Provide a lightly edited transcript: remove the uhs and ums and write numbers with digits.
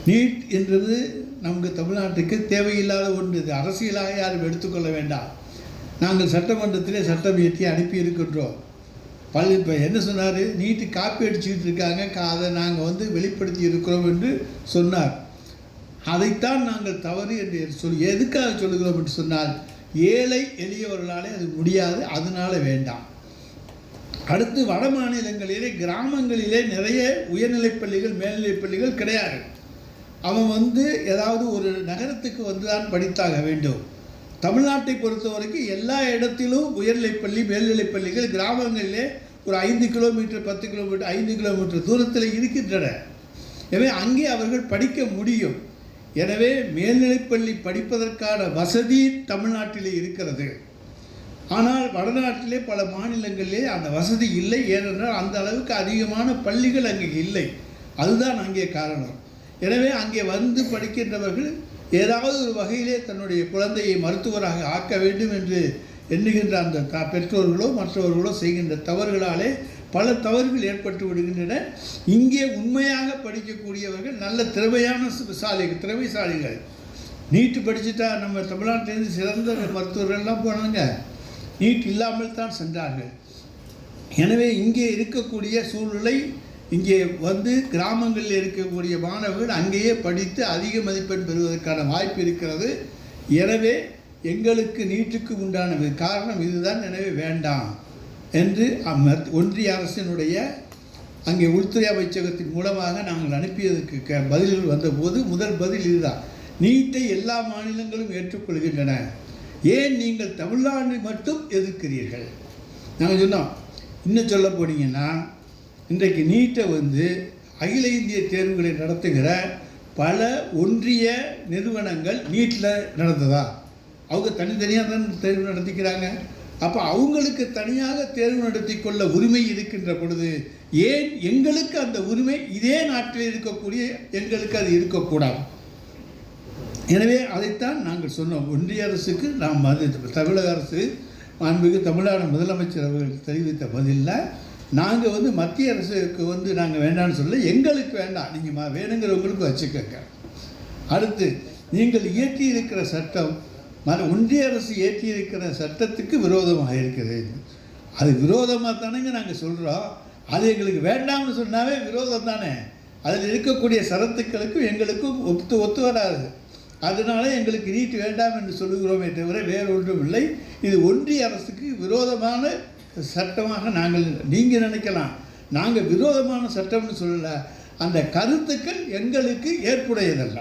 NEET என்றது நமக்கு தமிழ்நாட்டுக்கு தேவையில்லாத ஒன்று. இது அரசியலாக யாரும் எடுத்துக்கொள்ள வேண்டாம். நாங்கள் சட்டமன்றத்திலே சட்டம் இயற்றி அனுப்பியிருக்கின்றோம். இப்போ என்ன சொன்னார், நீட்டு காப்பி அடிச்சுக்கிட்டு இருக்காங்க, அதை நாங்கள் வெளிப்படுத்தி இருக்கிறோம் என்று சொன்னார். அதைத்தான் நாங்கள் தவறு என்று எதுக்காக சொல்லுகிறோம் என்று சொன்னால், ஏழை எளியவர்களாலே அது முடியாது, அதனால வேண்டாம். அடுத்து வட மாநிலங்களிலே கிராமங்களிலே நிறைய உயர்நிலைப் பள்ளிகள் மேல்நிலைப் பள்ளிகள் கிடையாது. அவன் ஏதாவது ஒரு நகரத்துக்கு தான் படித்தாக வேண்டும். தமிழ்நாட்டை பொறுத்த வரைக்கும் எல்லா இடத்திலும் உயர்நிலைப்பள்ளி மேல்நிலைப் பள்ளிகள் கிராமங்களிலே ஒரு 5 கிலோமீட்டர் 10 கிலோமீட்டர் 5 கிலோமீட்டர் தூரத்தில் இருக்கின்றன. எனவே அங்கே அவர்கள் படிக்க முடியும். எனவே மேல்நிலைப்பள்ளி படிப்பதற்கான வசதி தமிழ்நாட்டிலே இருக்கிறது. ஆனால் வடநாட்டிலே பல மாநிலங்களிலே அந்த வசதி இல்லை. ஏனென்றால் அந்த அளவுக்கு அதிகமான பள்ளிகள் அங்கே இல்லை. அதுதான் அங்கே காரணம். எனவே அங்கே படிக்கின்றவர்கள் ஏதாவது ஒரு வகையிலே தன்னுடைய குழந்தையை மருத்துவராக ஆக்க வேண்டும் என்று எண்ணுகின்ற அந்த பெற்றோர்களோ மற்றவர்களோ செய்கின்ற தவறுகளாலே பல தவறுகள் ஏற்பட்டு விடுகின்றன. இங்கே உண்மையாக படிக்கக்கூடியவர்கள் நல்ல திறமைசாலிகள். நீட்டு படிச்சுட்டா நம்ம தமிழ்நாட்டிலேருந்து சிறந்த மருத்துவர்கள்லாம் போனாங்க, நீட் இல்லாமல் தான் சென்றார்கள். எனவே இங்கே இருக்கக்கூடிய சூழ்நிலை, இங்கே கிராமங்களில் இருக்கக்கூடிய மாணவர்கள் அங்கேயே படித்து அதிக மதிப்பெண் பெறுவதற்கான வாய்ப்பு இருக்கிறது. எனவே எங்களுக்கு நீட்டுக்கு உண்டான காரணம் இதுதான். எனவே வேண்டாம் என்று ஒன்றிய அரசினுடைய அங்கே உள்துறை அமைச்சகத்தின் மூலமாக நாங்கள் அனுப்பியதற்கு பதில்கள் வந்தபோது முதல் பதில் இதுதான். நீட்டை எல்லா மாநிலங்களும் ஏற்றுக்கொள்கின்றன, ஏன் நீங்கள் தமிழ்நாடு மட்டும் எதிர்க்கிறீர்கள்? நாங்கள் சொன்னோம், இன்னும் சொல்ல போனீங்கன்னா இன்றைக்கு நீட்டை அகில இந்திய தேர்வுகளை நடத்துகிற பல ஒன்றிய நிறுவனங்கள் நீட்டில் நடந்ததா? அவங்க தனித்தனியாக தான் தேர்வு நடத்திக்கிறாங்க. அப்போ அவங்களுக்கு தனியாக தேர்வு நடத்தி கொள்ள உரிமை இருக்கின்ற பொழுது ஏன் எங்களுக்கு அந்த உரிமை இதே நாட்டில் இருக்கக்கூடிய எங்களுக்கு அது இருக்கக்கூடாது? எனவே அதைத்தான் நாங்கள் சொன்னோம். ஒன்றிய அரசுக்கு நாம் தமிழக அரசு மாண்புமிகு தமிழ்நாடு முதலமைச்சர் அவர்கள் தெரிவித்த பதிலில் நாங்கள் மத்திய அரசுக்கு நாங்கள் வேண்டாம்னு சொல்ல, எங்களுக்கு வேண்டாம், நீங்கள் வேணுங்கிறவங்களுக்கு வச்சுக்கோங்க. அடுத்து நீங்கள் இயற்றி இருக்கிற சட்டம் ஒன்றிய அரசு இயற்றி இருக்கிற சட்டத்துக்கு விரோதமாக இருக்கிறது. அது விரோதமாக தானேங்க நாங்கள் சொல்கிறோம். அது எங்களுக்கு வேண்டாம்னு சொன்னாவே விரோதம் தானே. அதில் இருக்கக்கூடிய சரத்துக்களுக்கும் எங்களுக்கும் ஒத்து வராது. அதனால எங்களுக்கு நீட் வேண்டாம் என்று சொல்லுகிறோமே தவிர வேறு ஒன்றும் இல்லை. இது ஒன்றிய அரசுக்கு விரோதமான சட்டமாக நீங்கள் நினைக்கலாம். நாங்கள் விரோதமான சட்டம்னு சொல்லலை. அந்த கருத்துக்கள் எங்களுக்கு ஏற்புடையதல்ல.